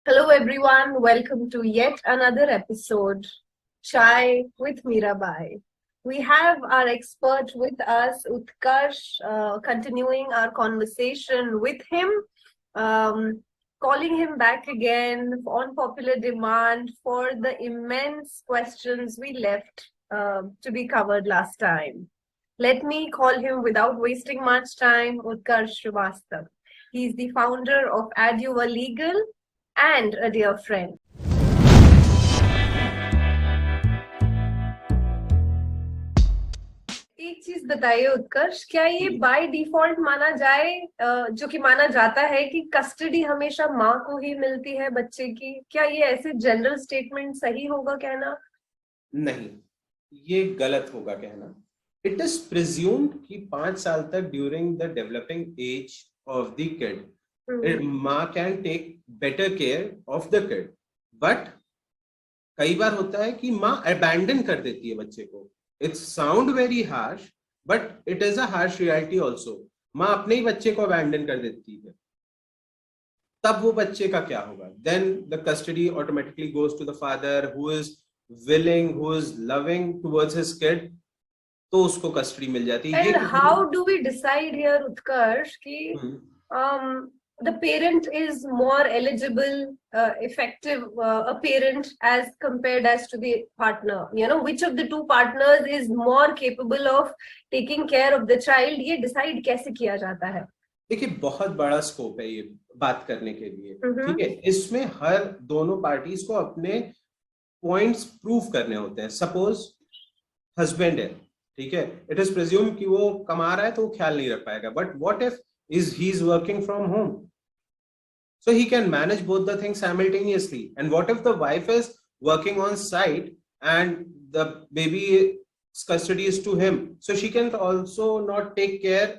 Hello, everyone. Welcome to yet another episode, Chai with Mirabai. We have our expert with us, Utkarsh, continuing our conversation with him, um, calling him back again on popular demand for the immense questions we left to be covered last time. Let me call him without wasting much time, Utkarsh Srivastav. He's the founder of Aduva Legal and a dear friend. एक चीज बताइए उत्कर्ष, क्या ये by default माना जाए, जो कि माना जाता है कि कस्टडी हमेशा माँ को ही मिलती है बच्चे की? क्या ये ऐसे जनरल स्टेटमेंट सही होगा कहना? नहीं, ये गलत होगा कहना। इट इज प्रिज्यूम्ड कि 5 साल तक during the developing age of the kid माँ can take better care of the kid, but कई बार होता है कि माँ अबैंडन कर देती है बच्चे को। It's sound very harsh, but it is a harsh reality also. माँ अपने ही बच्चे को अबैंडन कर देती है, तब वो बच्चे का क्या होगा? Then the custody automatically goes to the father who is willing, who is loving towards his kid, तो उसको कस्टडी मिल जाती है। And how do we decide here, Utkarsh, कि the parent is more eligible, effective, a parent as compared as to the partner? You know, which of the two partners is more capable of taking care of the child? ये decide कैसे किया जाता है? देखिए, बहुत बड़ा scope है ये बात करने के लिए। ठीक है, इसमें हर दोनों पार्टीज को अपने पॉइंट्स प्रूव करने होते हैं। सपोज हस्बैंड है, ठीक है, इट इज प्रिज्यूम कि वो कमा रहा है तो वो ख्याल नहीं रख पाएगा, but what if he is working from home, so he can manage both the things simultaneously. And what if the wife is working on site and the baby's custody is to him, so she can also not take care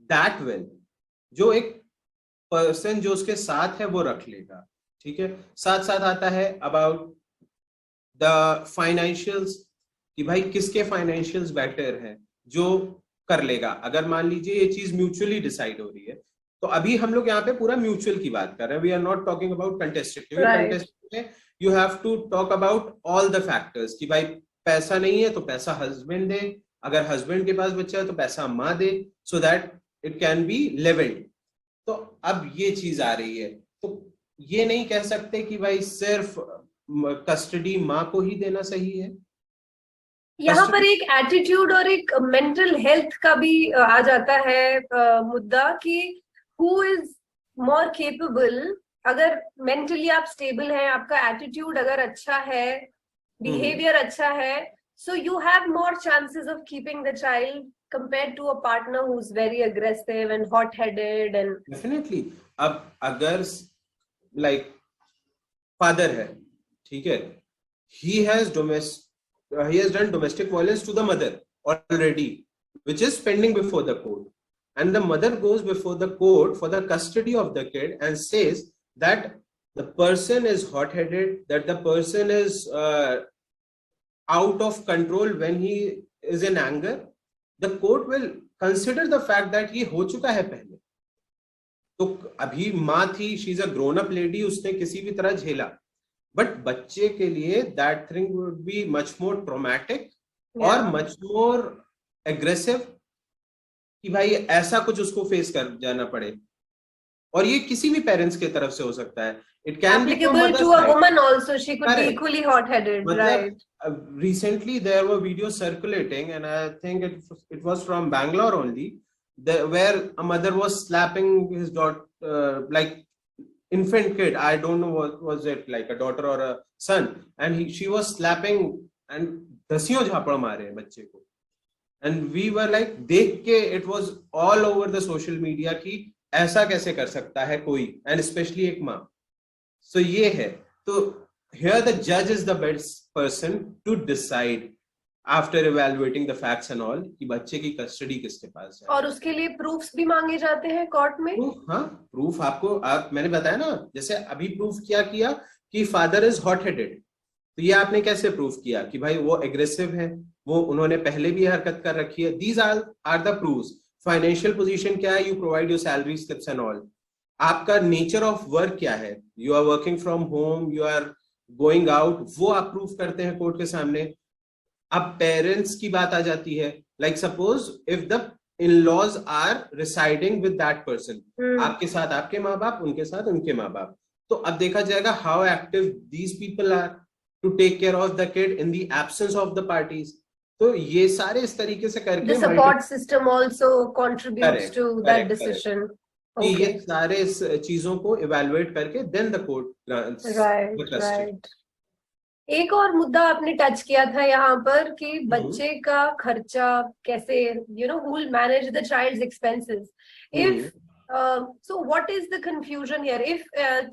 that well. जो एक person जो उसके साथ है वो रख लेगा। ठीक है, साथ साथ आता है अबाउट द फाइनेंशियल्स, कि भाई किसके फाइनेंशियल्स बेटर है, जो कर लेगा। अगर मान लीजिए ये चीज म्यूचुअली डिसाइड हो रही है, तो अभी हम लोग यहाँ पे पूरा म्यूचुअल की बात कर रहे हैं। We are not talking about contested, क्योंकि कंटेस्टेड में you have to talk about all the factors, कि भाई पैसा नहीं है तो पैसा हस्बैंड दे, अगर हस्बैंड के पास बच्चा है तो पैसा माँ दे, so that it can be levelled. तो अब ये चीज आ रही है, तो ये नहीं कह सकते कि भाई सिर्फ कस्टडी माँ को ही देना सही है। यहाँ पर एक एटीट्यूड और एक मेंटल हेल्थ का भी आ जाता है मुद्दा, कि हु इज मोर केपेबल। अगर मेंटली आप स्टेबल हैं, आपका एटीट्यूड अगर अच्छा है, बिहेवियर अच्छा है, so you have more chances of keeping the child compared to a partner who's very aggressive and hot-headed and definitely। अब अगर like father है, ठीक है, he has done domestic violence to the mother already, which is pending before the court, and the mother goes before the court for the custody of the kid and says that the person is hot-headed, that the person is out of control when he is in anger. The court will consider the fact that ये हो चुका है पहले, तो अभी माँ थी, she is a grown up lady, उसने किसी भी तरह झेला, बट बच्चे के लिए that thing would be much more traumatic और मच मोर एग्रेसिव, कि भाई ऐसा कुछ उसको फेस कर जाना पड़े। और ये किसी भी पेरेंट्स के तरफ से हो सकता है। It can be applicable to a woman also. She could be equally hot-headed, right? Recently there were videos circulating, and I think it was from Bangalore only, where a mother was slapping his daughter, like infant kid. I don't know what was it, like a daughter or a son, and she was slapping and दसियों झापड़ मारे बच्चे को। And we were like, देख के it was all over the social media कि ऐसा कैसे कर सकता है कोई, and especially एक माँ। So ये है, तो here the judge is the best person to decide after evaluating the facts and all, कि बच्चे की कस्टडी किसके पास है। और उसके लिए प्रूफ्स भी मांगे जाते हैं कोर्ट में। हाँ, प्रूफ आपको मैंने बताया ना, जैसे अभी प्रूफ क्या किया कि फादर इज हॉट हेडेड, तो ये आपने कैसे प्रूफ किया कि भाई वो एग्रेसिव है, वो उन्होंने पहले भी हरकत कर रखी है। These are the proofs. Financial position क्या है, you provide your salary slips and all. आपका नेचर ऑफ वर्क क्या है, you are working from home, you are going out, वो आप प्रूव करते हैं कोर्ट के सामने। अब पेरेंट्स की बात आ जाती है, like suppose if the in laws are residing with that person, आपके साथ आपके माँ बाप, उनके साथ उनके माँ बाप, तो अब देखा जाएगा how active these people are to take care of the kid in the absence of the parties. तो ये सारे इस तरीके से करके the support system also contributes correct to that correct correct decision. कि ये Okay. सारे इस चीजों को इवेलुएट करके then the court grants the Right, custody. right. एक और मुद्दा आपने टच किया था यहाँ पर कि बच्चे का खर्चा कैसे, who will manage the child's expenses. If so what is the confusion here? If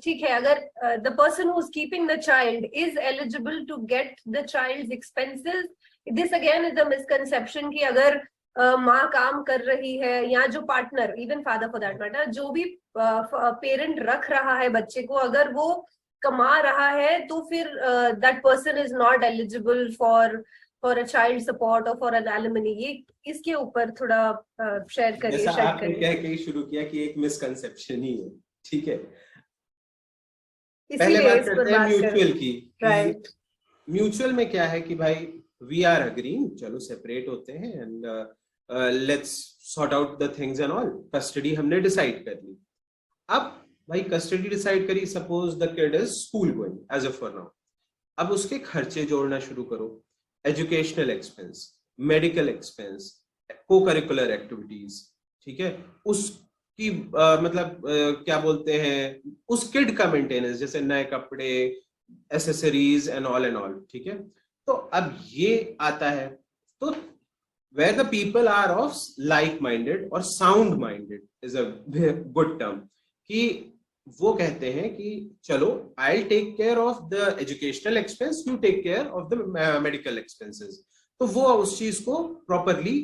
ठीक है, अगर the person who's keeping the child is eligible to get the child's expenses, this again is a misconception कि अगर माँ काम कर रही है या जो partner, even father for that matter, जो भी पेरेंट रख रहा है बच्चे को, अगर वो कमा रहा है तो फिर that person is not eligible for a child support और फॉर एन एलिमनी। ये इसके ऊपर थोड़ा शेयर करिए। जैसा आपने कह के शुरू किया कि एक मिसकंसेप्शन ही है, ठीक है। पहले बात करते हैं म्यूचुअल की। राइट। म्यूचुअल में क्या है कि भाई वी आर अग्रीइंग, चलो सेपरेट होते हैं and let's sort out the things and all. Custody हमने डिसाइड कर ली। अब भाई कस्टडी डिसाइड करी, suppose the kid is school going as a for now. अब उसके खर्चे जोड़ना शुरू करो, educational expense, medical expense, co curricular activities, ठीक है, उसकी मतलब क्या बोलते हैं, उस किड का मेंटेनेंस, जैसे नए कपड़े, एसेसरीज एंड ऑल, ठीक है। तो अब ये आता है, तो where the people are of like minded or sound minded is a good term, कि वो कहते हैं कि चलो I'll take care of the educational expense, you take care of the medical expenses। तो वो उस चीज को प्रॉपरली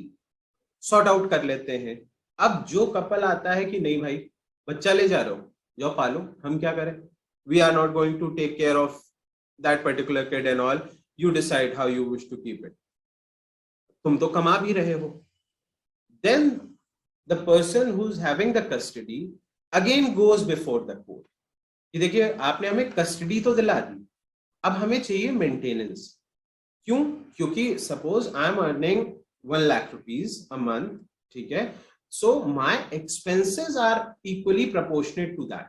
सॉर्ट आउट कर लेते हैं। अब जो कपल आता है कि नहीं भाई बच्चा ले जा रहे हो, जाओ पालो, हम क्या करें, we are not going to take care of that particular kid and all, you decide how you wish to keep it, तुम तो कमा भी रहे हो। Then the person who's having the custody again goes before the court कि देखिए आपने हमें कस्टडी तो दिला दी, अब हमें चाहिए मेंटेनेंस। क्यों? क्योंकि suppose I am earning 1 lakh rupees a month, ठीक है, so my expenses are equally proportionate to that.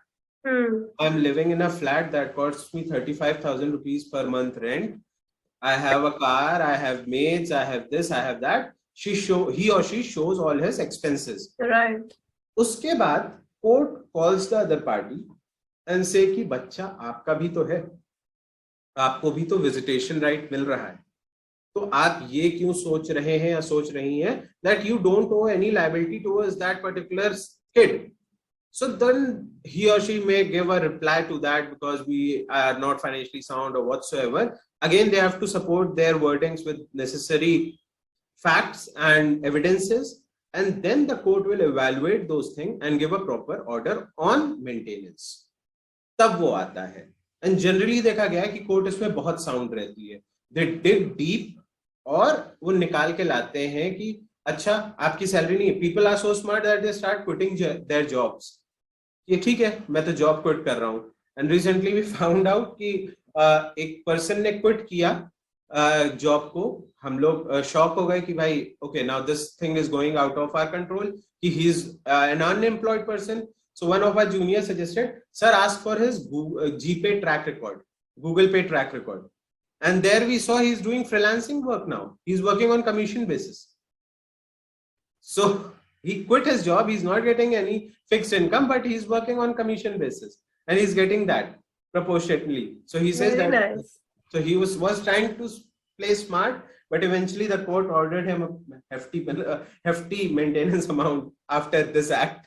I am living in a flat that costs me 35,000 rupees per month rent, I have a car, I have maids, I have this, I have that. He or she shows all his expenses. Right. उसके बाद court calls the other party and say कि बच्चा आपका भी तो है, आपको भी तो visitation right मिल रहा है, तो आप ये क्यों सोच रहे हैं या सोच रही हैं that you don't owe any liability towards that particular kid. So then he or she may give a reply to that because we are not financially sound or whatsoever. Again, they have to support their wordings with necessary facts and evidences, and then the court will evaluate those things and give a proper order on maintenance. तब वो आता है। And generally देखा गया है कि court इसमें बहुत साउंड रहती है, they dig deep और वो निकाल के लाते हैं कि अच्छा आपकी सैलरी नहीं है। People are so smart that they start quitting their jobs। ये ठीक है, मैं तो जॉब क्विट कर रहा हूँ। And recently we found out कि एक पर्सन ने क्विट किया जॉब को। हम लोग शॉक हो गए कि भाई okay now this thing is going out of our control, कि he is an unemployed person. So one of our junior suggested, sir ask for his GPay track record, Google Pay track record, and there we saw he is doing freelancing work now, he is working on commission basis. So he quit his job, he's not getting any fixed income, but he's working on commission basis and he's getting that proportionately. So he says Very that nice. So he was trying to play smart, but eventually the court ordered him a hefty maintenance amount after this act.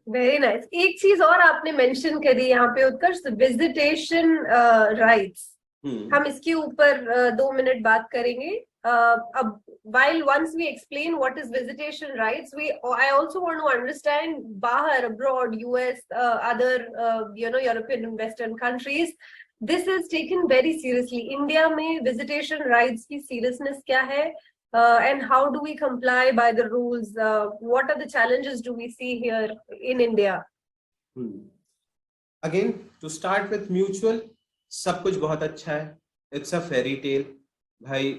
Very nice. एक चीज और आपने mention करी यहाँ पे उत्कर्ष, visitation rights. हम इसके ऊपर 2 मिनट बात करेंगे। अब while once we explain what is visitation rights, I also want to understand बाहर abroad, US, other European and Western countries, this is taken very seriously. India में visitation rights की seriousness क्या है, and how do we comply by the rules? What are the challenges do we see here in India? Again to start with mutual, सब कुछ बहुत अच्छा है, it's a fairy tale. भाई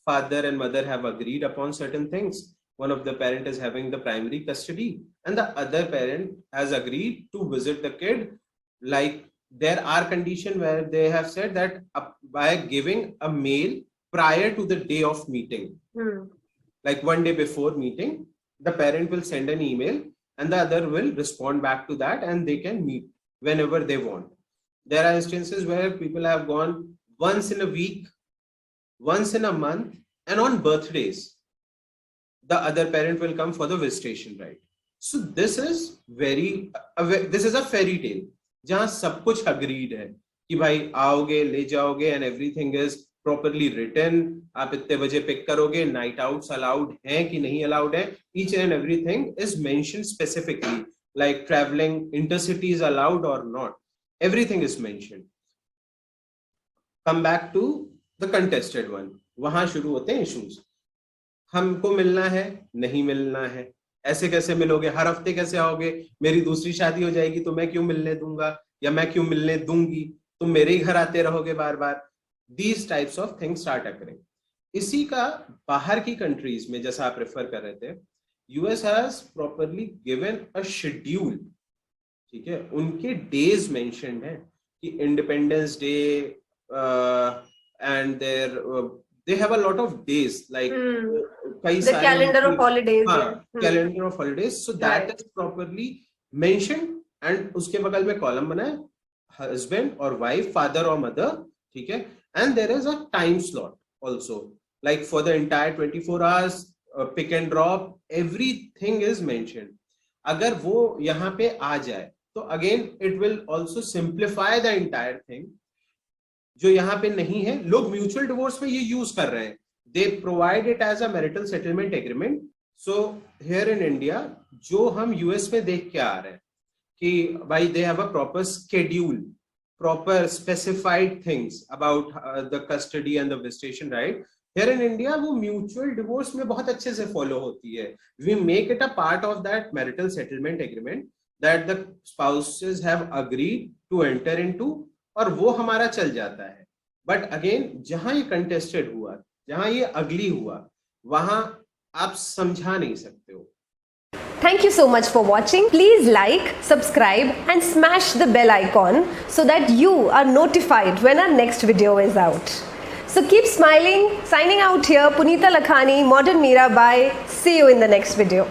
father and mother have agreed upon certain things. One of the parent is having the primary custody and the other parent has agreed to visit the kid. Like there are conditions where they have said that by giving a mail prior to the day of meeting, like one day before meeting, the parent will send an email and the other will respond back to that and they can meet whenever they want. There are instances where people have gone once in a week, once in a month, and on birthdays the other parent will come for the visitation, right? So this is a fairy tale जहां सब कुछ agreed है कि भाई आओगे ले जाओगे and everything is properly written. आप इतने बजे पिक करोगे, नाइट आउट्स अलाउड हैं कि नहीं अलाउड है, each and everything is mentioned specifically, like traveling intercity is allowed or not, everything is mentioned. Come back to the contested one. वहां शुरू होते हैं इश्यूज. हमको मिलना है, नहीं मिलना है, ऐसे कैसे मिलोगे, हर हफ्ते कैसे आओगे, मेरी दूसरी शादी हो जाएगी तो मैं क्यों मिलने दूंगा या मैं क्यों मिलने दूंगी, तुम मेरे ही घर आते रहोगे बार बार. These types of things start occurring. इसी का बाहर की कंट्रीज में, जैसा आप रेफर कर रहे थे, US has properly given a schedule. ठीक है, उनके डेज मेंशन्ड है कि independence day and they have a lot of days, like the calendar of holidays. Calendar of holidays, so that is properly mentioned. And उसके बगल में column बना है husband or wife, father or mother. ठीक है, and there is a time slot also, like for the entire 24 hours, pick and drop, everything is mentioned. अगर वो यहाँ पे आ जाए तो again it will also simplify the entire thing. जो यहाँ पे नहीं है, लोग म्यूचुअल डिवोर्स में ये यूज कर रहे हैं, they provide it as a marital settlement agreement. So here in India जो हम यूएस में देख के आ रहे हैं कि भाई they have a proper schedule, proper specified things about the custody and the visitation right. Here in India वो म्यूचुअल डिवोर्स में बहुत अच्छे से फॉलो होती है. We make it a part of that marital settlement agreement that the spouses have agreed to enter into, और वो हमारा चल जाता है. बट अगेन जहां ये कंटेस्टेड हुआ, जहां ये अगली हुआ, वहां आप समझा नहीं सकते हो. Thank you so much for watching. Please like, subscribe and smash the bell icon so that you are notified when our next video is out. So keep smiling. Signing out here, Punita Lakhani, Modern Mirabai. See you in the next video.